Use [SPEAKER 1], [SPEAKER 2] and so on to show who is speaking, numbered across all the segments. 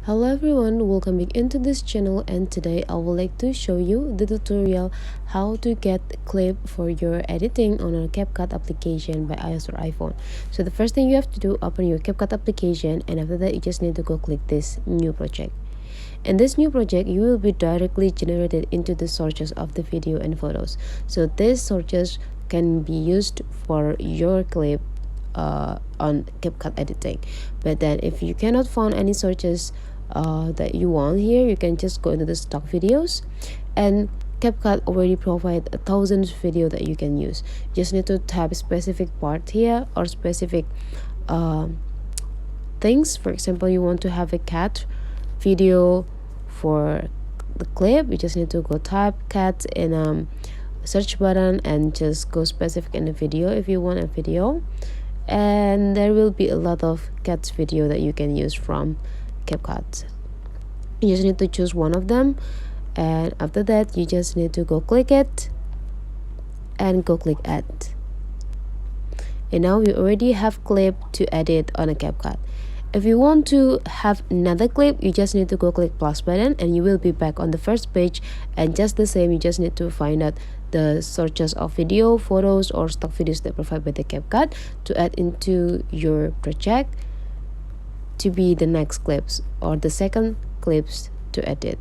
[SPEAKER 1] Hello everyone, welcome back into this channel, and today I would like to show you the tutorial how to get clip for your editing on a CapCut application by iOS or iPhone. So the first thing you have to do, open your CapCut application, and after that you just need to go click this new project. In this new project, you will be directly generated into the sources of the video and photos. So these sources can be used for your clip on CapCut editing. But then if you cannot find any searches that you want here, you can just go into the stock videos, and CapCut already provide 1,000 video that you can use. You just need to type specific part here or specific things. For example, you want to have a cat video for the clip, you just need to go type cat in search button and just go specific in the video if you want a video, and there will be a lot of cats video that you can use from CapCut. You just need to choose one of them, and after that you just need to go click it and go click add. And now you already have clip to edit on a CapCut. If you want to have another clip, you just need to go click plus button and you will be back on the first page, and just the same, you just need to find out the searches of video, photos, or stock videos that provided by the CapCut to add into your project to be the next clips or the second clips to edit.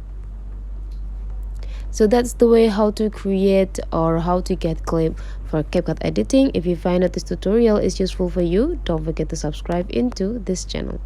[SPEAKER 1] So that's the way how to create or how to get clip for CapCut editing. If you find that this tutorial is useful for you, don't forget to subscribe into this channel.